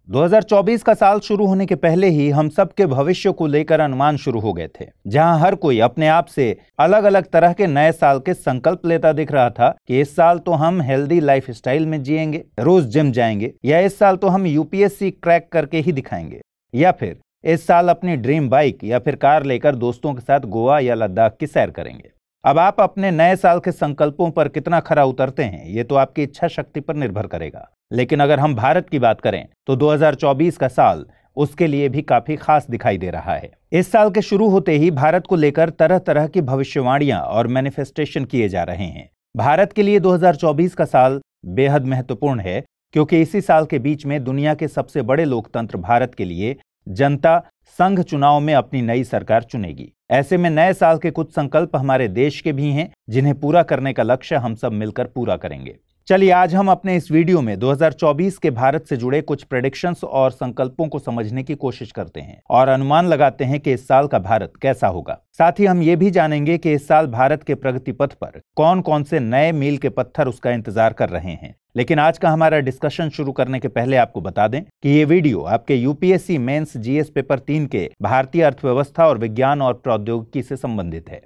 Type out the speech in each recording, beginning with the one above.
2024 का साल शुरू होने के पहले ही हम सब के भविष्य को लेकर अनुमान शुरू हो गए थे, जहां हर कोई अपने आप से अलग अलग तरह के नए साल के संकल्प लेता दिख रहा था कि इस साल तो हम हेल्दी लाइफस्टाइल में जिएंगे, रोज जिम जाएंगे, या इस साल तो हम यूपीएससी क्रैक करके ही दिखाएंगे, या फिर इस साल अपनी ड्रीम बाइक या फिर कार लेकर दोस्तों के साथ गोवा या लद्दाख की सैर करेंगे। अब आप अपने नए साल के संकल्पों पर कितना खरा उतरते हैं, ये तो आपकी इच्छा शक्ति पर निर्भर करेगा। लेकिन अगर हम भारत की बात करें तो 2024 का साल उसके लिए भी काफी खास दिखाई दे रहा है। इस साल के शुरू होते ही भारत को लेकर तरह तरह की भविष्यवाणियां और मैनिफेस्टेशन किए जा रहे हैं। भारत के लिए 2024 का साल बेहद महत्वपूर्ण है, क्योंकि इसी साल के बीच में दुनिया के सबसे बड़े लोकतंत्र भारत के लिए जनता संघ चुनाव में अपनी नई सरकार चुनेगी। ऐसे में नए साल के कुछ संकल्प हमारे देश के भी हैं, जिन्हें पूरा करने का लक्ष्य हम सब मिलकर पूरा करेंगे। चलिए आज हम अपने इस वीडियो में 2024 के भारत से जुड़े कुछ प्रेडिक्शंस और संकल्पों को समझने की कोशिश करते हैं और अनुमान लगाते हैं कि इस साल का भारत कैसा होगा। साथ ही हम ये भी जानेंगे कि इस साल भारत के प्रगति पथ पर कौन कौन से नए मील के पत्थर उसका इंतजार कर रहे हैं। लेकिन आज का हमारा डिस्कशन शुरू करने के पहले आपको बता दें कि ये वीडियो आपके यूपीएससी मेंस जीएस पेपर 3 के भारतीय अर्थव्यवस्था और विज्ञान और प्रौद्योगिकी से संबंधित है।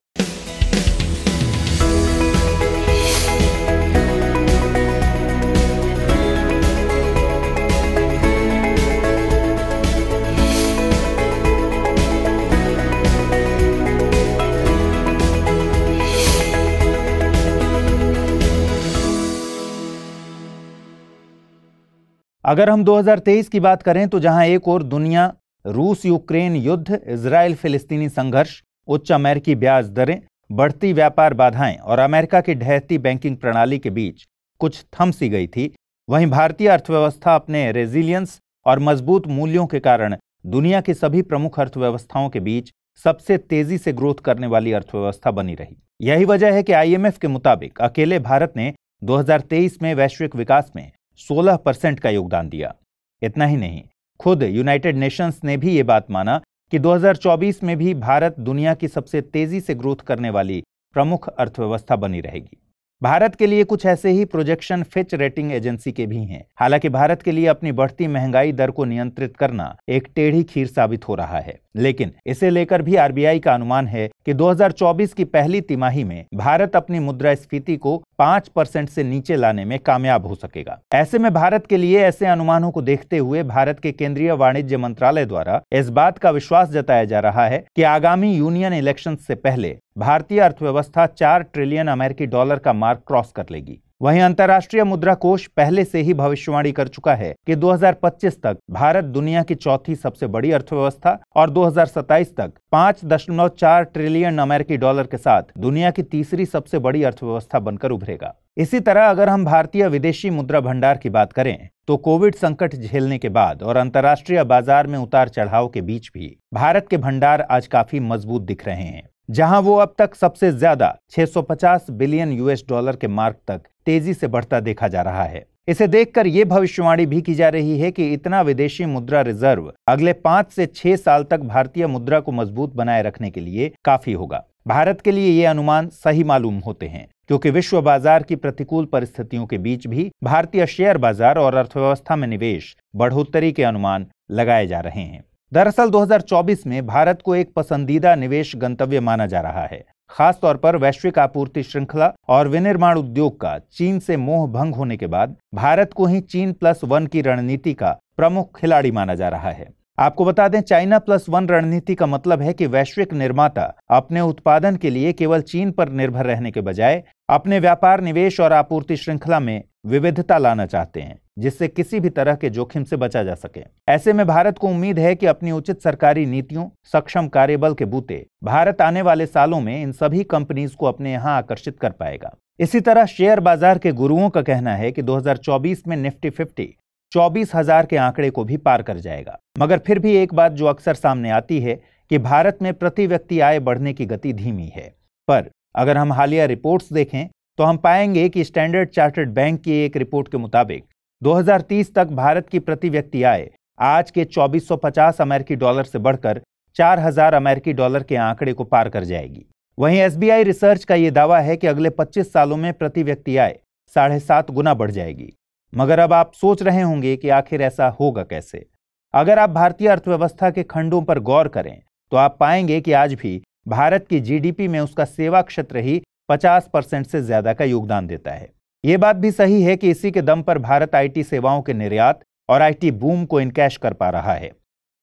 अगर हम 2023 की बात करें तो जहां एक ओर दुनिया रूस यूक्रेन युद्ध, इजराइल फिलिस्तीनी संघर्ष, उच्च अमेरिकी ब्याज दरें, बढ़ती व्यापार बाधाएं और अमेरिका की ढहती बैंकिंग प्रणाली के बीच कुछ थम सी गई थी, वहीं भारतीय अर्थव्यवस्था अपने रेजिलियंस और मजबूत मूल्यों के कारण दुनिया की सभी प्रमुख अर्थव्यवस्थाओं के बीच सबसे तेजी से ग्रोथ करने वाली अर्थव्यवस्था बनी रही। यही वजह है कि आईएमएफ के मुताबिक अकेले भारत ने 2023 में वैश्विक विकास में 16% का योगदान दिया। इतना ही नहीं, खुद यूनाइटेड नेशंस ने भी ये बात माना कि 2024 में भी भारत दुनिया की सबसे तेजी से ग्रोथ करने वाली प्रमुख अर्थव्यवस्था बनी रहेगी। भारत के लिए कुछ ऐसे ही प्रोजेक्शन फिच रेटिंग एजेंसी के भी हैं। हालांकि भारत के लिए अपनी बढ़ती महंगाई दर को नियंत्रित करना एक टेढ़ी खीर साबित हो रहा है, लेकिन इसे लेकर भी आरबीआई का अनुमान है कि 2024 की पहली तिमाही में भारत अपनी मुद्रास्फीति को 5% से नीचे लाने में कामयाब हो सकेगा। ऐसे में भारत के लिए ऐसे अनुमानों को देखते हुए भारत के केंद्रीय वाणिज्य मंत्रालय द्वारा इस बात का विश्वास जताया जा रहा है कि आगामी यूनियन इलेक्शन से पहले भारतीय अर्थव्यवस्था 4 ट्रिलियन अमेरिकी डॉलर का मार्क क्रॉस कर लेगी। वहीं अंतर्राष्ट्रीय मुद्रा कोष पहले से ही भविष्यवाणी कर चुका है कि 2025 तक भारत दुनिया की चौथी सबसे बड़ी अर्थव्यवस्था और 2027 तक 5.4 ट्रिलियन अमेरिकी डॉलर के साथ दुनिया की तीसरी सबसे बड़ी अर्थव्यवस्था बनकर उभरेगा। इसी तरह अगर हम भारतीय विदेशी मुद्रा भंडार की बात करें तो कोविड संकट झेलने के बाद और अंतर्राष्ट्रीय बाजार में उतार चढ़ाव के बीच भी भारत के भंडार आज काफी मजबूत दिख रहे हैं, जहां वो अब तक सबसे ज्यादा 650 बिलियन यूएस डॉलर के मार्क तक तेजी से बढ़ता देखा जा रहा है। इसे देखकर यह भविष्यवाणी भी की जा रही है कि इतना विदेशी मुद्रा रिजर्व अगले 5 से 6 साल तक भारतीय मुद्रा को मजबूत बनाए रखने के लिए काफी होगा। भारत के लिए ये अनुमान सही मालूम होते हैं, क्योंकि विश्व बाजार की प्रतिकूल परिस्थितियों के बीच भी भारतीय शेयर बाजार और अर्थव्यवस्था में निवेश बढ़ोतरी के अनुमान लगाए जा रहे हैं। दरअसल 2024 में भारत को एक पसंदीदा निवेश गंतव्य माना जा रहा है। खासतौर पर वैश्विक आपूर्ति श्रृंखला और विनिर्माण उद्योग का चीन से मोह भंग होने के बाद भारत को ही China+1 की रणनीति का प्रमुख खिलाड़ी माना जा रहा है। आपको बता दें, China+1 रणनीति का मतलब है कि वैश्विक निर्माता अपने उत्पादन के लिए केवल चीन पर निर्भर रहने के बजाय अपने व्यापार, निवेश और आपूर्ति श्रृंखला में विविधता लाना चाहते हैं, जिससे किसी भी तरह के जोखिम से बचा जा सके। ऐसे में भारत को उम्मीद है कि अपनी उचित सरकारी नीतियों, सक्षम कार्यबल के बूते भारत आने वाले सालों में इन सभी कंपनीज को अपने यहाँ आकर्षित कर पाएगा। इसी तरह शेयर बाजार के गुरुओं का कहना है कि 2024 में निफ्टी 50 24,000 के आंकड़े को भी पार कर जाएगा। मगर फिर भी एक बात जो अक्सर सामने आती है कि भारत में प्रति व्यक्ति आय बढ़ने की गति धीमी है। पर अगर हम हालिया रिपोर्ट्स देखें तो हम पाएंगे कि स्टैंडर्ड चार्टर्ड बैंक की एक रिपोर्ट के मुताबिक 2030 तक भारत की प्रति व्यक्ति आय आज के 2450 अमेरिकी डॉलर से बढ़कर 4000 अमेरिकी डॉलर के आंकड़े को पार कर जाएगी। वहीं एसबीआई रिसर्च का यह दावा है कि अगले 25 सालों में प्रति व्यक्ति आय 7.5 गुना बढ़ जाएगी। मगर अब आप सोच रहे होंगे कि आखिर ऐसा होगा कैसे। अगर आप भारतीय अर्थव्यवस्था के खंडों पर गौर करें तो आप पाएंगे कि आज भी भारत की जीडीपी में उसका सेवा क्षेत्र ही 50% से ज्यादा का योगदान देता है। ये बात भी सही है कि इसी के दम पर भारत आईटी सेवाओं के निर्यात और आईटी बूम को इनकैश कर पा रहा है।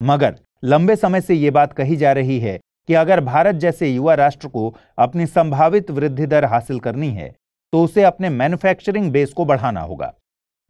मगर लंबे समय से ये बात कही जा रही है कि अगर भारत जैसे युवा राष्ट्र को अपनी संभावित वृद्धि दर हासिल करनी है तो उसे अपने मैन्युफैक्चरिंग बेस को बढ़ाना होगा।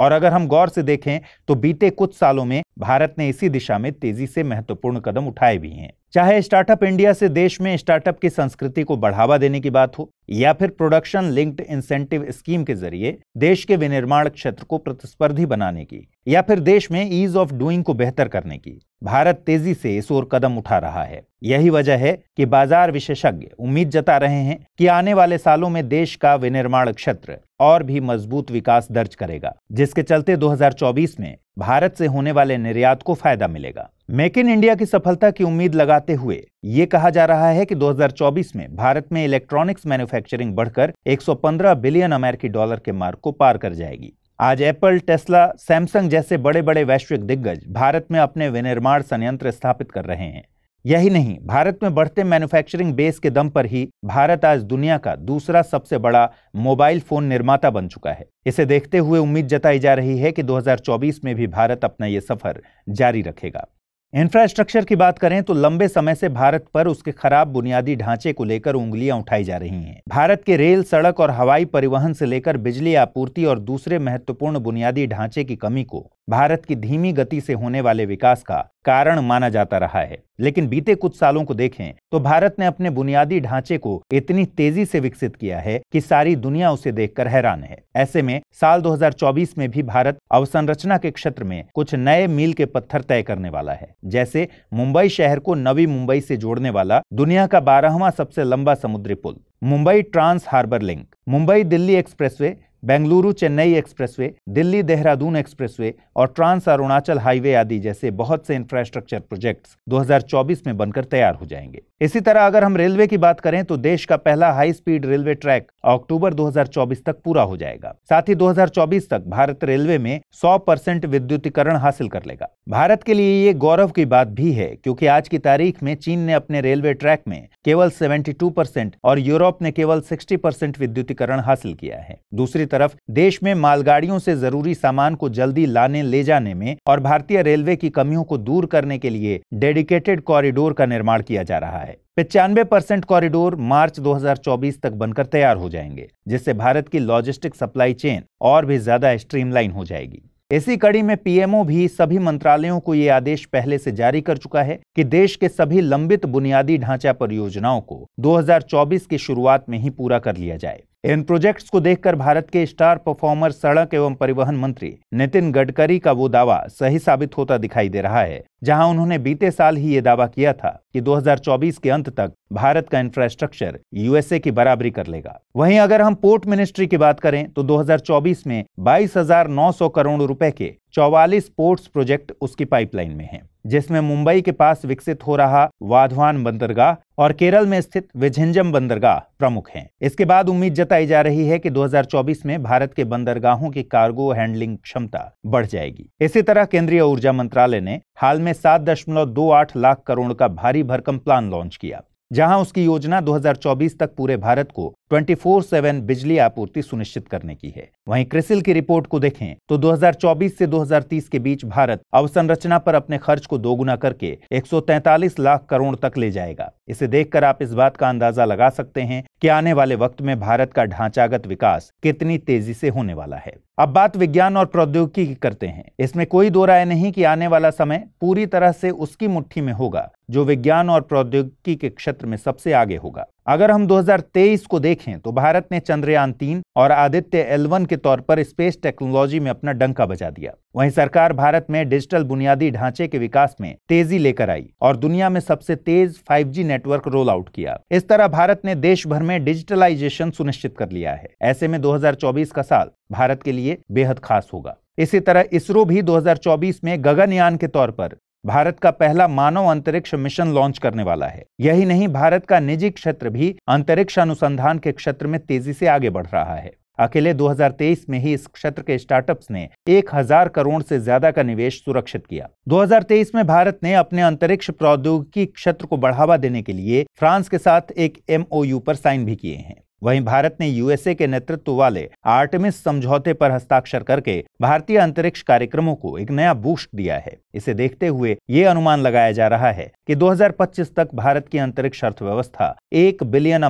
और अगर हम गौर से देखें तो बीते कुछ सालों में भारत ने इसी दिशा में तेजी से महत्वपूर्ण कदम उठाए भी हैं। चाहे स्टार्टअप इंडिया से देश में स्टार्टअप की संस्कृति को बढ़ावा देने की बात हो या फिर प्रोडक्शन लिंक्ड इंसेंटिव स्कीम के जरिए देश के विनिर्माण क्षेत्र को प्रतिस्पर्धी बनाने की या फिर देश में ईज ऑफ डूइंग को बेहतर करने की, भारत तेजी से इस ओर कदम उठा रहा है। यही वजह है कि बाजार विशेषज्ञ उम्मीद जता रहे हैं कि आने वाले सालों में देश का विनिर्माण क्षेत्र और भी मजबूत विकास दर्ज करेगा, जिसके चलते 2024 में भारत से होने वाले निर्यात को फायदा मिलेगा। मेक इन इंडिया की सफलता की उम्मीद लगाते हुए ये कहा जा रहा है कि 2024 में भारत में इलेक्ट्रॉनिक्स मैन्युफैक्चरिंग बढ़कर 115 बिलियन अमेरिकी डॉलर के मार्क को पार कर जाएगी। आज एप्पल, टेस्ला, सैमसंग जैसे बड़े बड़े वैश्विक दिग्गज भारत में अपने विनिर्माण संयंत्र स्थापित कर रहे हैं। यही नहीं, भारत में बढ़ते मैन्युफैक्चरिंग बेस के दम पर ही भारत आज दुनिया का दूसरा सबसे बड़ा मोबाइल फोन निर्माता बन चुका है। इसे देखते हुए उम्मीद जताई जा रही है कि 2024 में भी भारत अपना ये सफर जारी रखेगा। इंफ्रास्ट्रक्चर की बात करें तो लंबे समय से भारत पर उसके खराब बुनियादी ढांचे को लेकर उंगलियां उठाई जा रही हैं। भारत के रेल, सड़क और हवाई परिवहन से लेकर बिजली आपूर्ति और दूसरे महत्वपूर्ण बुनियादी ढांचे की कमी को भारत की धीमी गति से होने वाले विकास का कारण माना जाता रहा है। लेकिन बीते कुछ सालों को देखें तो भारत ने अपने बुनियादी ढांचे को इतनी तेजी से विकसित किया है कि सारी दुनिया उसे देखकर हैरान है। ऐसे में साल 2024 में भी भारत अवसंरचना के क्षेत्र में कुछ नए मील के पत्थर तय करने वाला है। जैसे मुंबई शहर को नवी मुंबई से जोड़ने वाला दुनिया का 12वां सबसे लंबा समुद्री पुल, Mumbai trans harbour link, Mumbai Delhi expressway, Bengaluru Chennai expressway, Delhi Dehradun expressway और ट्रांस अरुणाचल हाईवे आदि जैसे बहुत से इंफ्रास्ट्रक्चर प्रोजेक्ट्स 2024 में बनकर तैयार हो जाएंगे। इसी तरह अगर हम रेलवे की बात करें तो देश का पहला हाई स्पीड रेलवे ट्रैक अक्टूबर 2024 तक पूरा हो जाएगा। साथ ही 2024 तक भारत रेलवे में 100% विद्युतीकरण हासिल कर लेगा। भारत के लिए ये गौरव की बात भी है क्योंकि आज की तारीख में चीन ने अपने रेलवे ट्रैक में केवल 72% और यूरोप ने केवल 60% विद्युतीकरण हासिल किया है। दूसरी तरफ देश में मालगाड़ियों से जरूरी सामान को जल्दी लाने ले जाने में और भारतीय रेलवे की कमियों को दूर करने के लिए डेडिकेटेड कॉरिडोर का निर्माण किया जा रहा है। 95% कॉरिडोर मार्च 2024 तक बनकर तैयार हो जाएंगे, जिससे भारत की लॉजिस्टिक सप्लाई चेन और भी ज्यादा स्ट्रीमलाइन हो जाएगी। इसी कड़ी में पीएमओ भी सभी मंत्रालयों को ये आदेश पहले से जारी कर चुका है कि देश के सभी लंबित बुनियादी ढांचा परियोजनाओं को 2024 की शुरुआत में ही पूरा कर लिया जाए। इन प्रोजेक्ट्स को देखकर भारत के स्टार परफॉर्मर सड़क एवं परिवहन मंत्री नितिन गडकरी का वो दावा सही साबित होता दिखाई दे रहा है, जहां उन्होंने बीते साल ही ये दावा किया था कि 2024 के अंत तक भारत का इंफ्रास्ट्रक्चर यूएसए की बराबरी कर लेगा। वहीं अगर हम पोर्ट मिनिस्ट्री की बात करें तो 2024 में 22,900 करोड़ रुपए के 44 पोर्ट्स प्रोजेक्ट उसकी पाइपलाइन में हैं, जिसमें मुंबई के पास विकसित हो रहा वाधवान बंदरगाह और केरल में स्थित विझिंजम बंदरगाह प्रमुख हैं। इसके बाद उम्मीद जताई जा रही है कि 2024 में भारत के बंदरगाहों की कार्गो हैंडलिंग क्षमता बढ़ जाएगी। इसी तरह केंद्रीय ऊर्जा मंत्रालय ने हाल में 7.28 लाख करोड़ का भारी भरकम प्लान लॉन्च किया, जहां उसकी योजना 2024 तक पूरे भारत को 24/7 बिजली आपूर्ति सुनिश्चित करने की है। वहीं क्रिसिल की रिपोर्ट को देखें तो 2024 से 2030 के बीच भारत अवसंरचना पर अपने खर्च को दोगुना करके 143 लाख करोड़ तक ले जाएगा। इसे देखकर आप इस बात का अंदाजा लगा सकते हैं कि आने वाले वक्त में भारत का ढांचागत विकास कितनी तेजी से होने वाला है। अब बात विज्ञान और प्रौद्योगिकी की करते हैं। इसमें कोई दो राय नहीं कि आने वाला समय पूरी तरह से उसकी मुट्ठी में होगा जो विज्ञान और प्रौद्योगिकी के क्षेत्र में सबसे आगे होगा। अगर हम 2023 को देखें तो भारत ने चंद्रयान 3 और आदित्य L1 के तौर पर स्पेस टेक्नोलॉजी में अपना डंका बजा दिया। वहीं सरकार भारत में डिजिटल बुनियादी ढांचे के विकास में तेजी लेकर आई और दुनिया में सबसे तेज 5G नेटवर्क रोल आउट किया। इस तरह भारत ने देश भर में डिजिटलाइजेशन सुनिश्चित कर लिया है। ऐसे में 2024 का साल भारत के लिए बेहद खास होगा। इसी तरह इसरो भी 2024 में गगनयान के तौर पर भारत का पहला मानव अंतरिक्ष मिशन लॉन्च करने वाला है। यही नहीं, भारत का निजी क्षेत्र भी अंतरिक्ष अनुसंधान के क्षेत्र में तेजी से आगे बढ़ रहा है। अकेले 2023 में ही इस क्षेत्र के स्टार्टअप्स ने 1000 करोड़ से ज्यादा का निवेश सुरक्षित किया। 2023 में भारत ने अपने अंतरिक्ष प्रौद्योगिकी क्षेत्र को बढ़ावा देने के लिए फ्रांस के साथ एक MOU पर साइन भी किए हैं। वहीं भारत ने USA के नेतृत्व वाले आर्टेमिस समझौते पर हस्ताक्षर करके भारतीय अंतरिक्ष कार्यक्रमों को एक नया बूस्ट दिया है। इसे देखते हुए ये अनुमान लगाया जा रहा है कि 2025 तक भारत की अंतरिक्ष अर्थव्यवस्था $1 बिलियन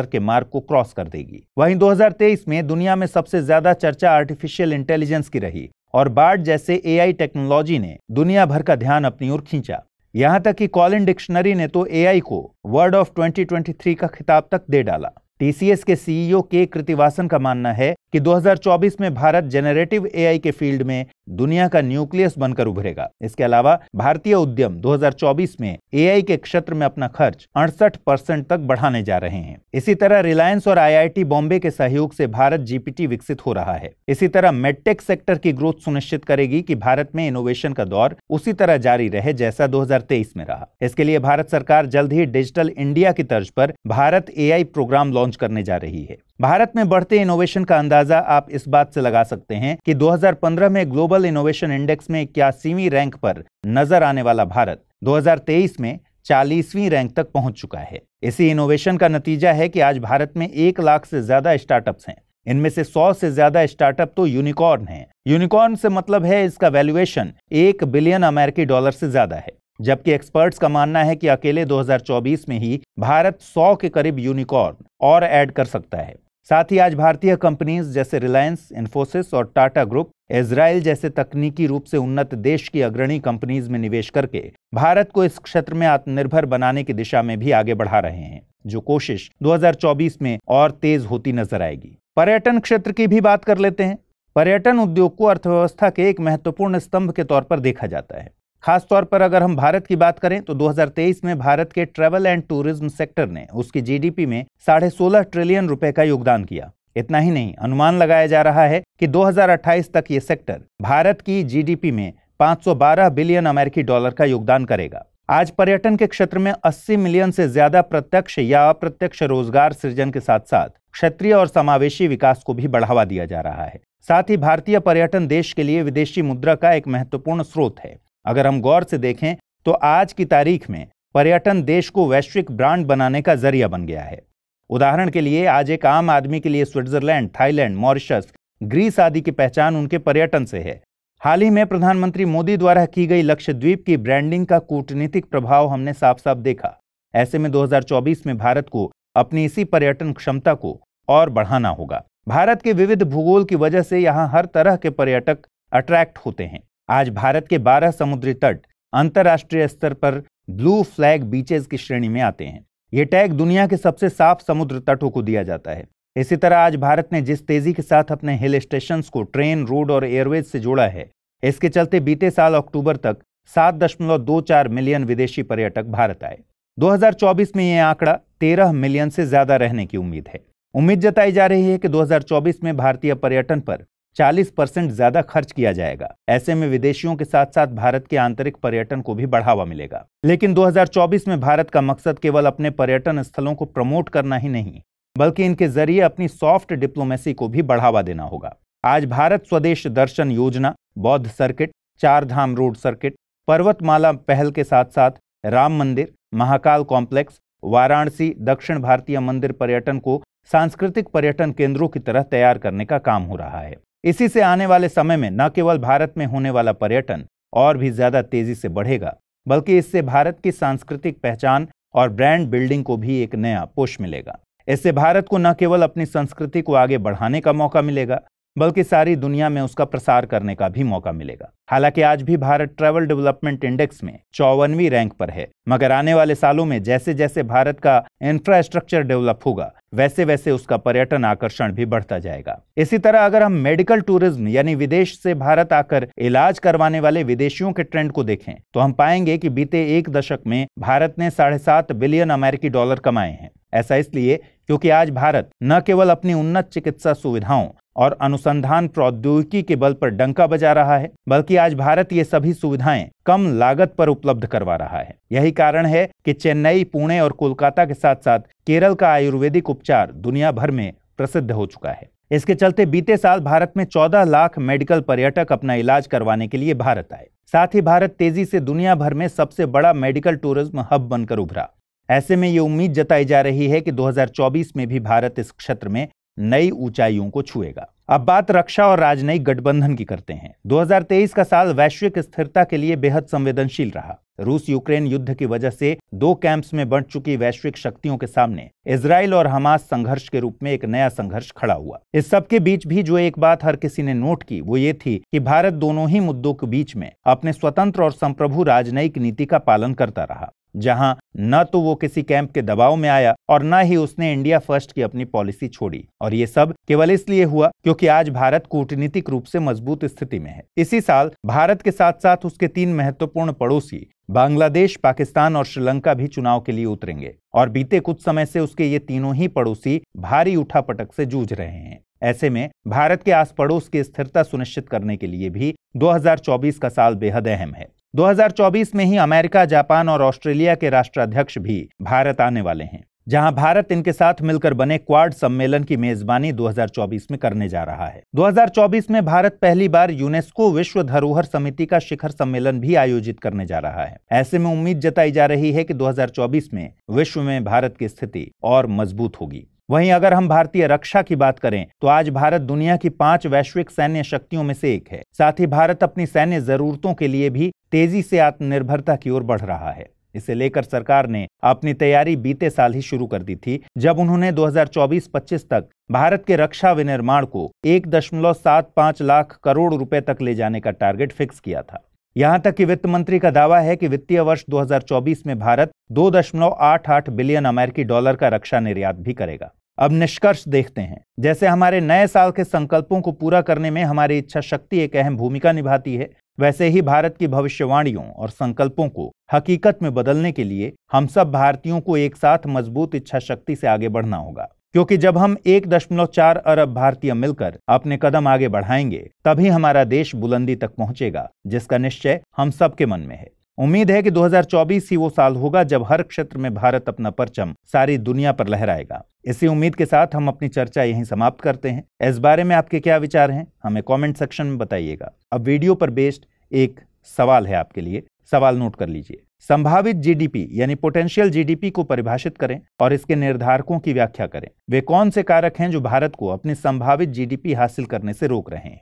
के मार्क को क्रॉस कर देगी। वहीं 2023 में दुनिया में सबसे ज्यादा चर्चा आर्टिफिशियल इंटेलिजेंस की रही और बार्ड जैसे AI टेक्नोलॉजी ने दुनिया भर का ध्यान अपनी ओर खींचा। यहां तक कि कॉलिन डिक्शनरी ने तो AI को वर्ड ऑफ 2023 का खिताब तक दे डाला। TCS के CEO के कृतिवासन का मानना है कि 2024 में भारत जेनरेटिव AI के फील्ड में दुनिया का न्यूक्लियस बनकर उभरेगा। इसके अलावा भारतीय उद्यम 2024 में AI के क्षेत्र में अपना खर्च 68% तक बढ़ाने जा रहे हैं। इसी तरह रिलायंस और IIT बॉम्बे के सहयोग से भारत GPT विकसित हो रहा है। इसी तरह मेडटेक सेक्टर की ग्रोथ सुनिश्चित करेगी कि भारत में इनोवेशन का दौर उसी तरह जारी रहे जैसा 2023 में रहा। इसके लिए भारत सरकार जल्द ही डिजिटल इंडिया की तर्ज पर भारत AI प्रोग्राम लॉन्च करने जा रही है। भारत में बढ़ते इनोवेशन का अंदाजा आप इस बात से लगा सकते हैं कि 2015 में ग्लोबल इनोवेशन इंडेक्स में 81वीं रैंक पर नजर आने वाला भारत 2023 में 40वीं रैंक तक पहुंच चुका है। इसी इनोवेशन का नतीजा है कि आज भारत में 1 लाख से ज्यादा स्टार्टअप्स हैं। इनमें से 100 से ज्यादा स्टार्टअप तो यूनिकॉर्न हैं। यूनिकॉर्न से मतलब है इसका वैल्यूएशन $1 बिलियन से ज्यादा है, जबकि एक्सपर्ट्स का मानना है कि अकेले 2024 में ही भारत 100 के करीब यूनिकॉर्न और ऐड कर सकता है। साथ ही आज भारतीय कंपनीज जैसे रिलायंस, इन्फोसिस और टाटा ग्रुप इजराइल जैसे तकनीकी रूप से उन्नत देश की अग्रणी कंपनीज में निवेश करके भारत को इस क्षेत्र में आत्मनिर्भर बनाने की दिशा में भी आगे बढ़ा रहे हैं, जो कोशिश 2024 में और तेज होती नजर आएगी। पर्यटन क्षेत्र की भी बात कर लेते हैं। पर्यटन उद्योग को अर्थव्यवस्था के एक महत्वपूर्ण स्तंभ के तौर पर देखा जाता है। खास तौर पर अगर हम भारत की बात करें तो 2023 में भारत के ट्रैवल एंड टूरिज्म सेक्टर ने उसकी GDP में 16.5 ट्रिलियन रुपए का योगदान किया। इतना ही नहीं, अनुमान लगाया जा रहा है कि 2028 तक ये सेक्टर भारत की GDP में $512 बिलियन का योगदान करेगा। आज पर्यटन के क्षेत्र में 80 मिलियन से ज्यादा प्रत्यक्ष या अप्रत्यक्ष रोजगार सृजन के साथ साथ क्षेत्रीय और समावेशी विकास को भी बढ़ावा दिया जा रहा है। साथ ही भारतीय पर्यटन देश के लिए विदेशी मुद्रा का एक महत्वपूर्ण स्रोत है। अगर हम गौर से देखें तो आज की तारीख में पर्यटन देश को वैश्विक ब्रांड बनाने का जरिया बन गया है। उदाहरण के लिए आज एक आम आदमी के लिए स्विट्जरलैंड, थाईलैंड, मॉरिशस, ग्रीस आदि की पहचान उनके पर्यटन से है। हाल ही में प्रधानमंत्री मोदी द्वारा की गई लक्षद्वीप की ब्रांडिंग का कूटनीतिक प्रभाव हमने साफ साफ देखा। ऐसे में 2024 में भारत को अपनी इसी पर्यटन क्षमता को और बढ़ाना होगा। भारत के विविध भूगोल की वजह से यहाँ हर तरह के पर्यटक अट्रैक्ट होते हैं। आज भारत के 12 समुद्री तट अंतर्राष्ट्रीय स्तर पर ब्लू फ्लैग बीचेस की श्रेणी में आते हैं। ये टैग दुनिया के सबसे साफ समुद्र तटों को दिया जाता है। इसी तरह आज भारत ने जिस तेजी के साथ अपने हिल स्टेशंस को ट्रेन, रोड और एयरवेज से जोड़ा है, इसके चलते बीते साल अक्टूबर तक 7.24 मिलियन विदेशी पर्यटक भारत आए। 2024 में यह आंकड़ा 13 मिलियन से ज्यादा रहने की उम्मीद है। उम्मीद जताई जा रही है कि 2024 में भारतीय पर्यटन पर 40% ज्यादा खर्च किया जाएगा। ऐसे में विदेशियों के साथ साथ भारत के आंतरिक पर्यटन को भी बढ़ावा मिलेगा। लेकिन 2024 में भारत का मकसद केवल अपने पर्यटन स्थलों को प्रमोट करना ही नहीं, बल्कि इनके जरिए अपनी सॉफ्ट डिप्लोमेसी को भी बढ़ावा देना होगा। आज भारत स्वदेश दर्शन योजना, बौद्ध सर्किट, 4 धाम रोड सर्किट, पर्वतमाला पहल के साथ साथ राम मंदिर, महाकाल कॉम्प्लेक्स, वाराणसी दक्षिण भारतीय मंदिर पर्यटन को सांस्कृतिक पर्यटन केंद्रों की तरह तैयार करने का काम हो रहा है। इसी से आने वाले समय में न केवल भारत में होने वाला पर्यटन और भी ज्यादा तेजी से बढ़ेगा, बल्कि इससे भारत की सांस्कृतिक पहचान और ब्रांड बिल्डिंग को भी एक नया पुश मिलेगा। इससे भारत को न केवल अपनी संस्कृति को आगे बढ़ाने का मौका मिलेगा, बल्कि सारी दुनिया में उसका प्रसार करने का भी मौका मिलेगा। हालांकि आज भी भारत ट्रैवल डेवलपमेंट इंडेक्स में 54वीं रैंक पर है, मगर आने वाले सालों में जैसे जैसे भारत का इंफ्रास्ट्रक्चर डेवलप होगा, वैसे वैसे उसका पर्यटन आकर्षण भी बढ़ता जाएगा। इसी तरह अगर हम मेडिकल टूरिज्म यानी विदेश से भारत आकर इलाज करवाने वाले विदेशियों के ट्रेंड को देखें, तो हम पाएंगे कि बीते 1 दशक में भारत ने $7.5 बिलियन कमाए हैं। ऐसा इसलिए क्योंकि आज भारत न केवल अपनी उन्नत चिकित्सा सुविधाओं और अनुसंधान प्रौद्योगिकी के बल पर डंका बजा रहा है, बल्कि आज भारत ये सभी सुविधाएं कम लागत पर उपलब्ध करवा रहा है। यही कारण है कि चेन्नई, पुणे और कोलकाता के साथ साथ केरल का आयुर्वेदिक उपचार दुनिया भर में प्रसिद्ध हो चुका है। इसके चलते बीते साल भारत में 14 लाख मेडिकल पर्यटक अपना इलाज करवाने के लिए भारत आए। साथ ही भारत तेजी से दुनिया भर में सबसे बड़ा मेडिकल टूरिज्म हब बनकर उभरा। ऐसे में ये उम्मीद जताई जा रही है कि 2024 में भी भारत इस क्षेत्र में नई ऊंचाइयों को छुएगा। अब बात रक्षा और राजनयिक गठबंधन की करते हैं। 2023 का साल वैश्विक स्थिरता के लिए बेहद संवेदनशील रहा। रूस यूक्रेन युद्ध की वजह से दो कैंप्स में बंट चुकी वैश्विक शक्तियों के सामने इजराइल और हमास संघर्ष के रूप में एक नया संघर्ष खड़ा हुआ। इस सब के बीच भी जो एक बात हर किसी ने नोट की वो ये थी कि भारत दोनों ही मुद्दों के बीच में अपने स्वतंत्र और संप्रभु राजनयिक नीति का पालन करता रहा, जहां न तो वो किसी कैंप के दबाव में आया और न ही उसने इंडिया फर्स्ट की अपनी पॉलिसी छोड़ी। और ये सब केवल इसलिए हुआ क्योंकि आज भारत कूटनीतिक रूप से मजबूत स्थिति में है। इसी साल भारत के साथ साथ उसके 3 महत्वपूर्ण पड़ोसी बांग्लादेश, पाकिस्तान और श्रीलंका भी चुनाव के लिए उतरेंगे और बीते कुछ समय से उसके ये तीनों ही पड़ोसी भारी उठापटक से जूझ रहे हैं। ऐसे में भारत के आस पड़ोस की स्थिरता सुनिश्चित करने के लिए भी 2024 का साल बेहद अहम है। 2024 में ही अमेरिका, जापान और ऑस्ट्रेलिया के राष्ट्राध्यक्ष भी भारत आने वाले हैं, जहां भारत इनके साथ मिलकर बने क्वाड सम्मेलन की मेजबानी 2024 में करने जा रहा है। 2024 में भारत पहली बार यूनेस्को विश्व धरोहर समिति का शिखर सम्मेलन भी आयोजित करने जा रहा है। ऐसे में उम्मीद जताई जा रही है कि 2024 में विश्व में भारत की स्थिति और मजबूत होगी। वहीं अगर हम भारतीय रक्षा की बात करें तो आज भारत दुनिया की 5 वैश्विक सैन्य शक्तियों में से एक है। साथ ही भारत अपनी सैन्य जरूरतों के लिए भी तेजी से आत्मनिर्भरता की ओर बढ़ रहा है। इसे लेकर सरकार ने अपनी तैयारी बीते साल ही शुरू कर दी थी, जब उन्होंने 2024-25 तक भारत के रक्षा विनिर्माण को 1.75 लाख करोड़ रुपए तक ले जाने का टारगेट फिक्स किया था। यहां तक कि वित्त मंत्री का दावा है कि वित्तीय वर्ष 2024 में भारत 2.88 बिलियन अमेरिकी डॉलर का रक्षा निर्यात भी करेगा। अब निष्कर्ष देखते हैं। जैसे हमारे नए साल के संकल्पों को पूरा करने में हमारी इच्छा शक्ति एक अहम भूमिका निभाती है, वैसे ही भारत की भविष्यवाणियों और संकल्पों को हकीकत में बदलने के लिए हम सब भारतीयों को एक साथ मजबूत इच्छा शक्ति से आगे बढ़ना होगा। क्योंकि जब हम 1.4 अरब भारतीय मिलकर अपने कदम आगे बढ़ाएंगे, तभी हमारा देश बुलंदी तक पहुंचेगा, जिसका निश्चय हम सबके मन में है। उम्मीद है कि 2024 ही वो साल होगा जब हर क्षेत्र में भारत अपना परचम सारी दुनिया पर लहराएगा। इसी उम्मीद के साथ हम अपनी चर्चा यहीं समाप्त करते हैं। इस बारे में आपके क्या विचार हैं, हमें कमेंट सेक्शन में बताइएगा। अब वीडियो पर बेस्ड एक सवाल है आपके लिए, सवाल नोट कर लीजिए। संभावित जीडीपी यानी पोटेंशियल जीडीपी को परिभाषित करें और इसके निर्धारकों की व्याख्या करें। वे कौन से कारक हैं जो भारत को अपनी संभावित जीडीपी हासिल करने से रोक रहे हैं।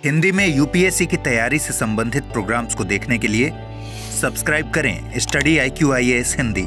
हिंदी में यूपीएससी की तैयारी से संबंधित प्रोग्राम्स को देखने के लिए सब्सक्राइब करें स्टडी IQ IAS हिंदी।